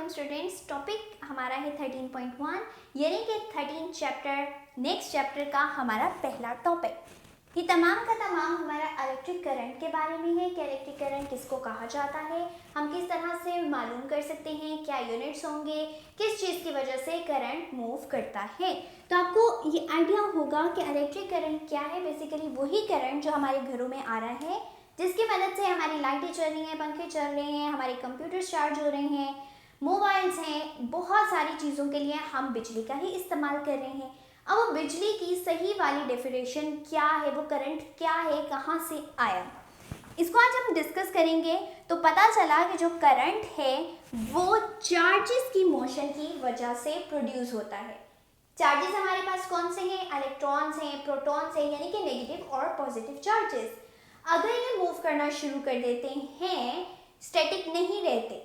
Welcome students. Topic हमारा है 13.1 यानी कि 13 चैप्टर नेक्स्ट चैप्टर का हमारा पहला टॉपिक। ये तमाम का तमाम हमारा इलेक्ट्रिक करंट के बारे में है कि इलेक्ट्रिक करंट किसको कहा जाता है, हम किस तरह से मालूम कर सकते हैं, क्या यूनिट्स होंगे, किस चीज़ की वजह से करंट मूव करता है। तो आपको ये आइडिया होगा कि इलेक्ट्रिक करंट क्या है। बेसिकली वही करंट जो हमारे घरों में आ रहा है, जिसकी मदद से हमारी लाइटें चल रही हैं, पंखे चल रहे हैं, हमारे कंप्यूटर्स चार्ज हो रहे हैं, मोबाइल्स हैं, बहुत सारी चीज़ों के लिए हम बिजली का ही इस्तेमाल कर रहे हैं। अब वो बिजली की सही वाली डेफिनेशन क्या है, वो करंट क्या है, कहाँ से आया, इसको आज हम डिस्कस करेंगे। तो पता चला कि जो करंट है वो चार्जेस की मोशन की वजह से प्रोड्यूस होता है। चार्जेस हमारे पास कौन से हैं? इलेक्ट्रॉन्स हैं, प्रोटॉन्स हैं, यानी कि नेगेटिव और पॉजिटिव चार्जेस। अगर ये मूव करना शुरू कर देते हैं, स्टैटिक नहीं रहते,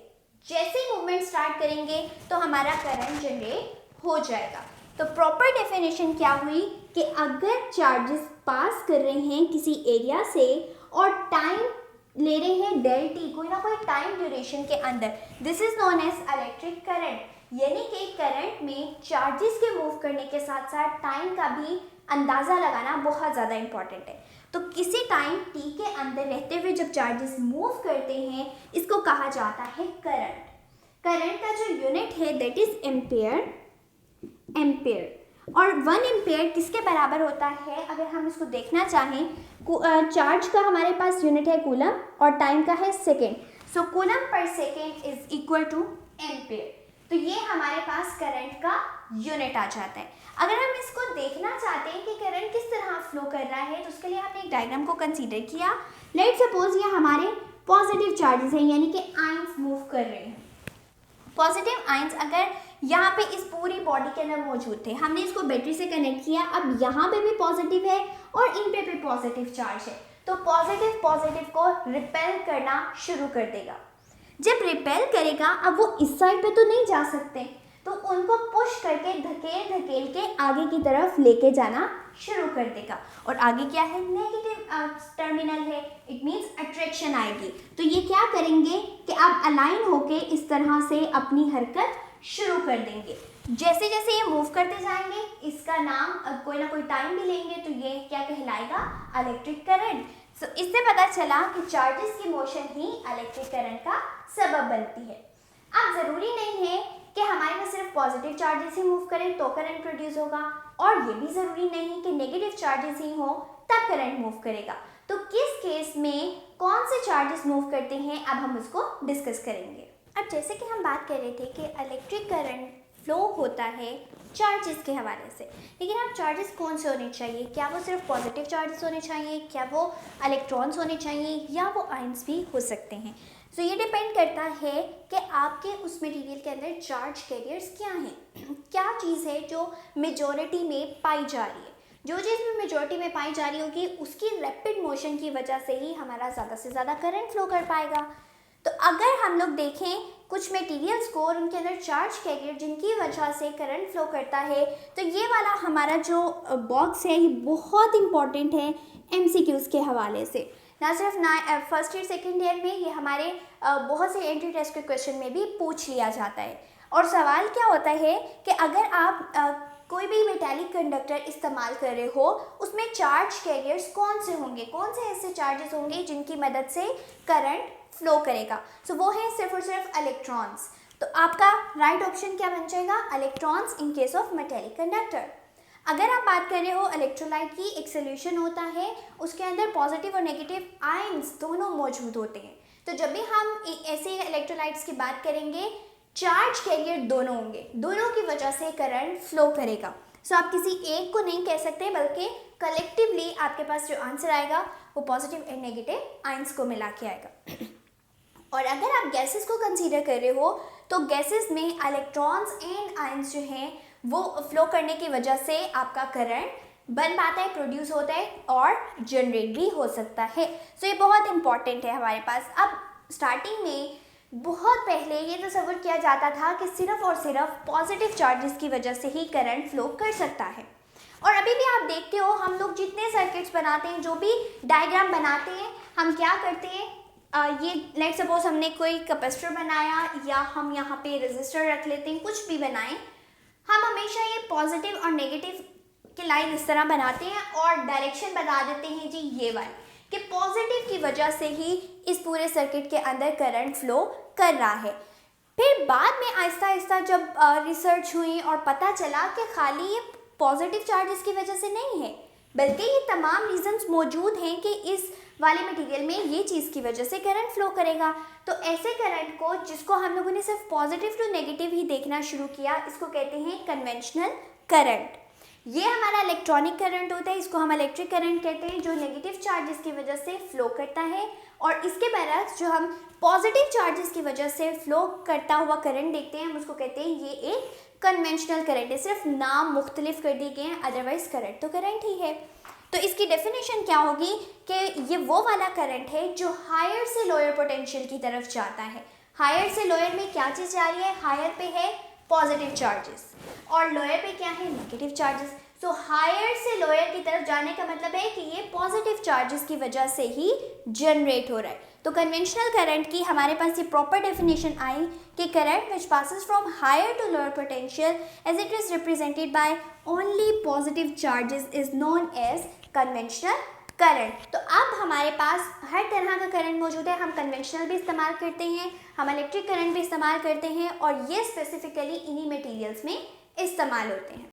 जैसे ही मूवमेंट स्टार्ट करेंगे तो हमारा करंट जनरेट हो जाएगा। तो प्रॉपर डेफिनेशन क्या हुई कि अगर चार्जेस पास कर रहे हैं किसी एरिया से और टाइम ले रहे हैं डेल टी, कोई ना कोई टाइम ड्यूरेशन के अंदर, this is known as electric current. यानी कि करंट में चार्जेस के मूव करने के साथ साथ टाइम का भी अंदाज़ा लगाना बहुत ज़्यादा इंपॉर्टेंट है। तो किसी टाइम टी के अंदर रहते हुए जब चार्जेस मूव करते हैं, इसको कहा जाता है करंट। करंट का जो यूनिट है दैट इज एम्पेयर। और 1 एम्पेयर किसके बराबर होता है? अगर हम इसको देखना चाहें, चार्ज का हमारे पास यूनिट है कूलम और टाइम का है second. So coulomb per second is equal to ampere. तो ये हमारे पास करंट का यूनिट आ जाता है। अगर हम इसको देखना चाहते हैं कि करंट किस तरह फ्लो कर रहा है, तो उसके लिए हमने एक डायग्राम को कंसीडर किया। लेट सपोज ये हमारे पॉजिटिव चार्जेस हैं, यानी कि आयंस मूव कर रहे हैं। पॉजिटिव आयंस अगर यहाँ पे इस पूरी बॉडी के अंदर मौजूद थे, हमने इसको बैटरी से कनेक्ट किया, अब यहाँ पे भी पॉजिटिव है और इन पे भी पॉजिटिव चार्ज है, तो पॉजिटिव को रिपेल करना शुरू कर देगा। जब रिपेल करेगा, अब वो इस साइड पे तो नहीं जा सकते, तो उनको पुश करके धकेल के आगे की तरफ लेके जाना शुरू कर देगा। और आगे क्या है? नेगेटिव टर्मिनल है, इट मींस अट्रैक्शन आएगी। तो ये क्या करेंगे कि आप अलाइन होके इस तरह से अपनी हरकत शुरू कर देंगे। जैसे जैसे ये मूव करते जाएंगे, इसका नाम अब कोई ना कोई टाइम भी लेंगे, तो ये क्या कहलाएगा? Electric current. सो इससे पता चला कि चार्जेस की मोशन ही इलेक्ट्रिक करंट का सबब बनती है। अब ज़रूरी नहीं है कि हमारे में सिर्फ पॉजिटिव चार्जेस ही मूव करें तो करंट प्रोड्यूस होगा, और ये भी ज़रूरी नहीं कि नेगेटिव चार्जेस ही हो तब करंट मूव करेगा। तो किस केस में कौन से चार्जेस मूव करते हैं, अब हम उसको डिस्कस करेंगे। अब जैसे कि हम बात कर रहे थे कि इलेक्ट्रिक करंट फ्लो होता है चार्जेस के हवाले से, लेकिन अब चार्जेस कौन से होने चाहिए? क्या वो सिर्फ पॉजिटिव चार्जेस होने चाहिए, क्या वो इलेक्ट्रॉन्स होने चाहिए, या वो आयंस भी हो सकते हैं? सो ये डिपेंड करता है कि आपके उस मटेरियल के अंदर चार्ज कैरियर्स क्या हैं, क्या चीज़ है जो मेजॉरिटी में पाई जा रही है। जो चीज़ भी मेजॉरिटी में पाई जा रही होगी, उसकी रैपिड मोशन की वजह से ही हमारा ज़्यादा से ज़्यादा करंट फ्लो कर पाएगा। तो अगर हम लोग देखें कुछ मटेरियल्स को और उनके अंदर चार्ज कैरियर जिनकी वजह से करंट फ्लो करता है, तो ये वाला हमारा जो बॉक्स है ये बहुत इंपॉर्टेंट है एमसीक्यूज़ के हवाले से। ना सिर्फ फर्स्ट ईयर सेकेंड ईयर में, ये हमारे बहुत से एंट्री टेस्ट के क्वेश्चन में भी पूछ लिया जाता है। और सवाल क्या होता है कि अगर आप कोई भी मेटालिक कंडक्टर इस्तेमाल कर रहे हो, उसमें चार्ज कैरियर्स कौन से होंगे, कौन से ऐसे चार्जेस होंगे जिनकी मदद से करंट फ्लो करेगा? सो वो है सिर्फ और सिर्फ इलेक्ट्रॉन्स। तो आपका राइट ऑप्शन क्या बन जाएगा? Electrons in case of metallic conductor. अगर आप बात कर रहे हो इलेक्ट्रोलाइट की, एक सोल्यूशन होता है, उसके अंदर पॉजिटिव और नेगेटिव आयंस दोनों मौजूद होते हैं। तो जब भी हम ऐसे इलेक्ट्रोलाइट्स की बात करेंगे, चार्ज कैरियर दोनों होंगे, दोनों की वजह से करंट फ्लो करेगा। सो आप किसी एक को नहीं कह सकते, बल्कि कलेक्टिवली आपके पास जो आंसर आएगा वो पॉजिटिव एंड नेगेटिव आयंस को मिला के आएगा। और अगर आप गैसेस को कंसीडर कर रहे हो, तो गैसेस में इलेक्ट्रॉन्स एंड आयंस जो हैं वो फ्लो करने की वजह से आपका करंट बन पाता है, प्रोड्यूस होता है और जनरेट भी हो सकता है। सो ये बहुत इंपॉर्टेंट है हमारे पास। अब स्टार्टिंग में बहुत पहले ये तस्वर किया जाता था कि सिर्फ और सिर्फ पॉजिटिव चार्जेस की वजह से ही करंट फ्लो कर सकता है, और अभी भी आप देखते हो हम लोग जितने सर्किट्स बनाते हैं, जो भी डायग्राम बनाते हैं, हम क्या करते हैं? ये लेट सपोज हमने कोई कैपेसिटर बनाया या हम यहाँ पे रेजिस्टर रख लेते हैं, कुछ भी बनाएं, हम हमेशा ये पॉजिटिव और नेगेटिव की लाइन इस तरह बनाते हैं और डायरेक्शन बता देते हैं जी ये वाली, कि पॉजिटिव की वजह से ही इस पूरे सर्किट के अंदर करंट फ्लो कर रहा है। फिर बाद में आहिस्ता आहिस्ता जब रिसर्च हुई और पता चला कि खाली ये पॉजिटिव चार्जेस की वजह से नहीं है, बल्कि ये तमाम रीजंस मौजूद हैं कि इस वाले मटेरियल में ये चीज़ की वजह से करंट फ्लो करेगा। तो ऐसे करंट को, जिसको हम लोगों ने सिर्फ पॉजिटिव टू नेगेटिव ही देखना शुरू किया, इसको कहते हैं कन्वेंशनल करंट। ये हमारा इलेक्ट्रॉनिक करंट होता है, इसको हम इलेक्ट्रिक करंट कहते हैं, जो नेगेटिव चार्जेस की वजह से फ्लो करता है। और इसके बरक्स जो हम पॉजिटिव चार्जेस की वजह से फ्लो करता हुआ करंट देखते हैं, हम उसको कहते हैं ये एक कन्वेंशनल करंट है। सिर्फ नाम मुख्तलिफ कर दिए गए हैं, अदरवाइज करंट तो करंट ही है। तो इसकी डेफिनेशन क्या होगी कि ये वो वाला करंट है जो हायर से लोअर पोटेंशियल की तरफ जाता है। हायर से लोअर में क्या चीज़ जा रही है? हायर पे है पॉजिटिव चार्जेस और लोअर पे क्या है? Negative charges. सो हायर से लोअर की तरफ जाने का मतलब है कि ये पॉजिटिव चार्जेस की वजह से ही जनरेट हो रहा है। तो कन्वेंशनल करंट की हमारे पास ये प्रॉपर डेफिनेशन आई कि current which passes from higher to lower potential as it is represented by only positive charges is known as conventional current. तो अब हमारे पास हर तरह का करंट मौजूद है। हम कन्वेंशनल भी इस्तेमाल करते हैं, हम इलेक्ट्रिक करंट भी इस्तेमाल करते हैं और ये स्पेसिफिकली इन्हीं मटेरियल्स में इस्तेमाल होते हैं।